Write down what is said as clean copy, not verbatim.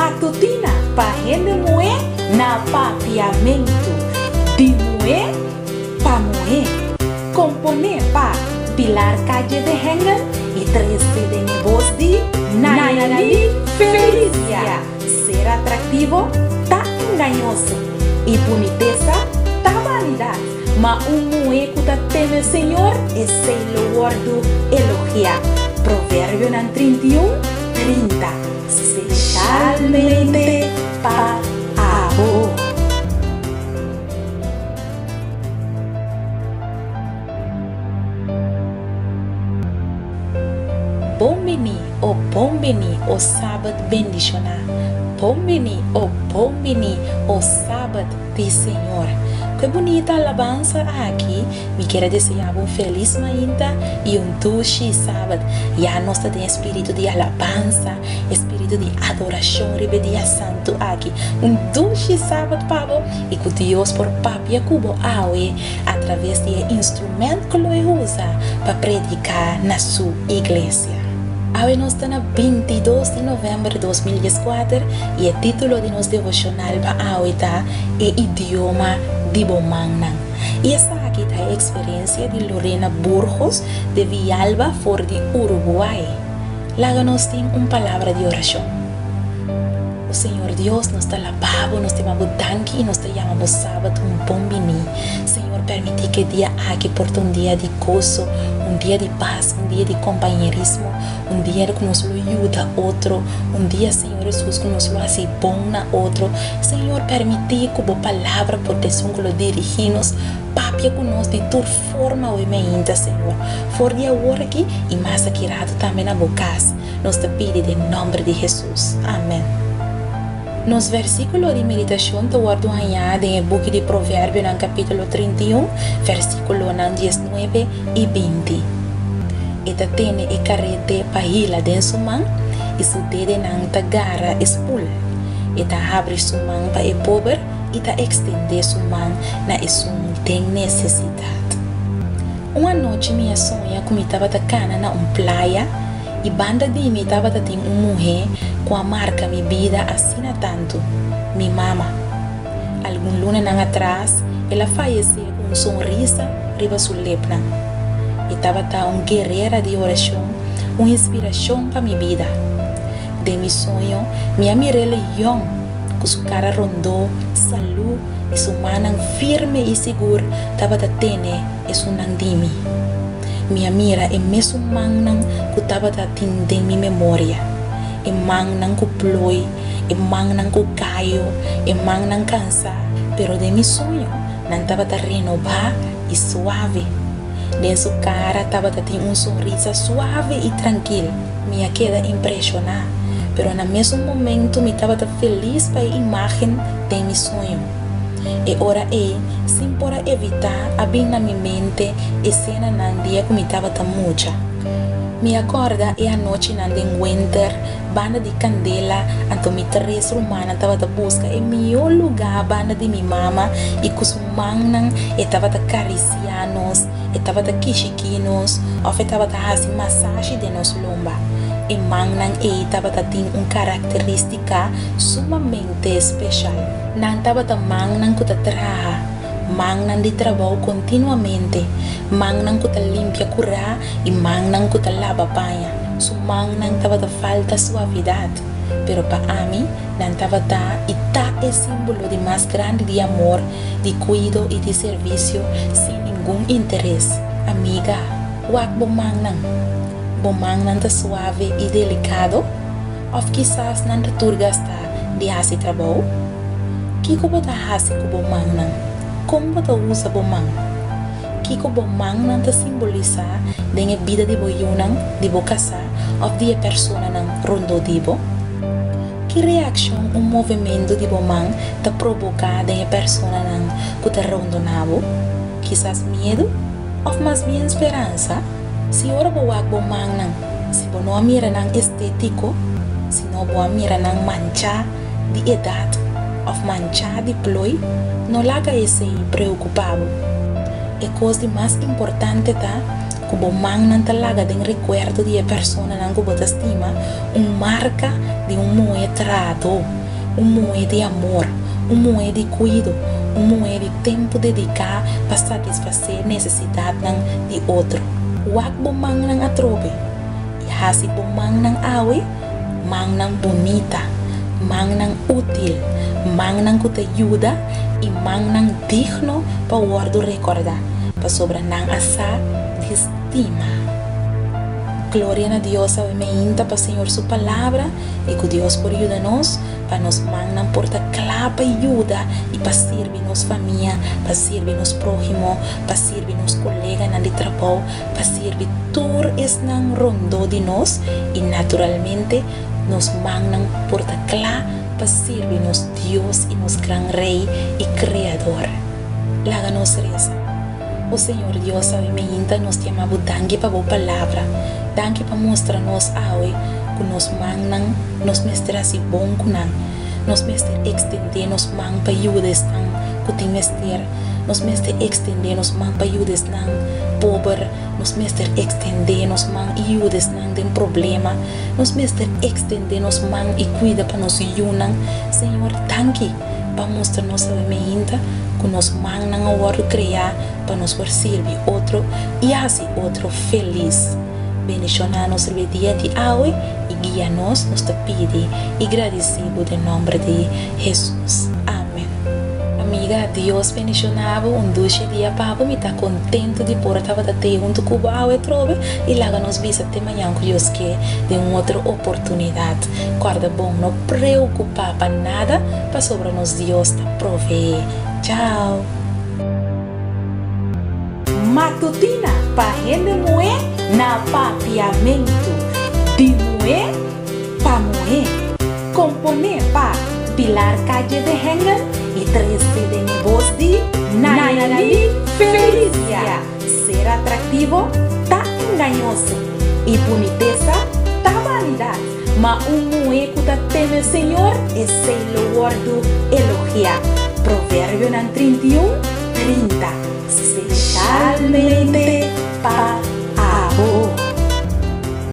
matutina para rende moer na papiamento, de moer para moer, componer para pilar calle de hengen e 13 de voz de Nayali Felicia. Ser atractivo tá engañoso e boniteza tá vanidade, mas moer que teme Senhor é sem louvor elogiar. Provérbio 31:30. Especialmente para amor. Bom beni o sábado bendicionar. Bom beni o sábado de Senhor. Que bonita alabança aqui. Me quero desejar feliz manhã e dulce sábado. Já nós temos espírito de alabança, espírito de adoração, reverencia santo aqui. Dulce sábado, Pablo, e que Deus por papia cubo aue através do instrumento que ele usa para predicar na sua igreja. Hoje nós estamos no 22 de novembro de 2014 e o título de nosso devocional para hoje é Idioma de Bomangnan. E esta aqui é a experiência de Lorena Burgos de Villalba, fora de Uruguai. Lá nós temos uma palavra de oração. O Senhor Deus nos está lavando, nos está danke e nos está chamando sábado bom bini. Senhor, permite que dia aqui porte dia de gozo, dia de paz, dia de companheirismo, dia que nos ajuda outro, dia, Senhor Jesus, que nos faz bom na outro. Senhor, permite que a palavra proteção que nos dirigimos, papia que nos de toda forma o emenda, Senhor. For de agora aqui e mais aqui também na boca. Nos te pede em nome de Jesus. Amém. Nos versículos de meditação te guardo añade em book de Provérbio no capítulo 31, versículo 19 e 20. Ita tene e carrete pahila den sumang, e su dede nang tagara espul. Ita abre sumang pa e pobre, ita extende sumang na isum tem necessidade. Uma noite minha sonha que me estava tacana na playa, e banda de mim estava tem mulher com a marca minha vida assina tanto, minha mama. Algum lunes atrás, ela faleceu com sorriso riba sua lepna. E estava guerreira de oração, uma inspiração para minha vida. De meu sonho, minha mirela young, com sua cara rondou, saúde e sua mão firme e segura, estava tendo e sua nandimi. Minha mira é mesmo mangnang que estava tendo em minha memória. É mangnang que ploi, é mangnang que caio, é mangnang cansa, pero de meu sonho, não estava renovar e suave. De sua cara estava tendo sorriso suave e tranquilo. Minha queda impressionada, pero no mesmo momento me estava feliz para a imagem de meu sonho. E ora sem por evitar abrir na minha mente a cena num dia que me estava mucha. Me acorda a noite num winter, banda de candela, então me três romana estava busca o melhor lugar banda de minha mama e com os mangnang estava acaricianos, estava quichiquinos, ou estava fazendo massagem de nos lomba. E mangnang estava tendo uma característica sumamente especial. Não estava mangnang que trabalha, mangnang de trabalho continuamente, mangnang que limpia curar e mangnang que lava banha. Su mangnang estava falta suavidade, pero para mim não estava e é símbolo de mais grande de amor, de cuidado e de serviço sem nenhum interesse. Amiga, wak bo mangnang. Bomang nanta suave e delicado, ou quizás nanta turgasta de hasi trabalho? Kiko bota hasi ko bomang nang? Como bota usa bomang? Kiko bomang nanta simboliza dengue vida de boyunang, de bocasa, ou de persona nang rondo dibo? Que reação movimento de bomang ta provoca dengue persona nang kuta rondo nabo? Quizás medo, ou mais bien esperança? Se ora boa bomang nang, se bono mira nang estético, se não boa mira nang mancha de idade, ou mancha de ploi, não laga esse preocupado. E coisa mais importante tá, Kubo mang nan talaga den recuerdo de persona nan kubo estima, marca de moe trato, moe de amor, moe de cuido, moe de tempo dedicar para satisfazer necessidade de outro. Wak bo mang nan atrobe, hasi bo mang nan awe, mang nan bonita, mang nan útil, mang nan que te ajuda e mang nan digno para guardo recordar, para sobra nan asa de estima. Glória a Deus, a me inta para Senhor sua palavra e que Deus por ajuda-nos para nos mandar porta clara para ajuda e para servir nos família, para servir nos próximo, para servir nos colegas na de trabalho, para servir todo es nan rondo de nós e naturalmente nos mandam porta clara para servir nos Deus e nos gran Rei e Criador. Laga-nos reza. O Senhor Deus, sabe, me inta nos chamamos danke para a palavra. Danke para mostrar-nos aoi que nos mandam, nos mestre assim bom que nos mestre extender nos man para ajudas que tem mestre, nos mestre extender nos man para ajudas pobre, nos mestre extender nos man ajudas tem problema, nos mestre extender nos man e cuida para nos ajudar. Senhor, danke para mostrar-nos a mente que nos mandam a hora criar para nos servir outro e assim outro feliz. Bendicionar-nos o dia de hoje e guia-nos, nos te pede e agradecido em nome de Jesus. Amém. Amiga, Deus bendicionava doce dia para me estar contente de por estar até junto com o hoje trove e lá nos visa até amanhã que Deus quer de uma outra oportunidade. Guarda bom, não preocupar para nada, para sobre nós Deus te prover. Tchau. Matutina para rende moer na papiamento de moer para moer, componer para pilar calle de hengen e 13 de negócio de Nayeli Felicia. Ser atrativo tá engañoso e boniteza tá vanidade, mas moer que tá teme Senhor é ser louvado elogiar. Provérbio 31:30. Especialmente para amor.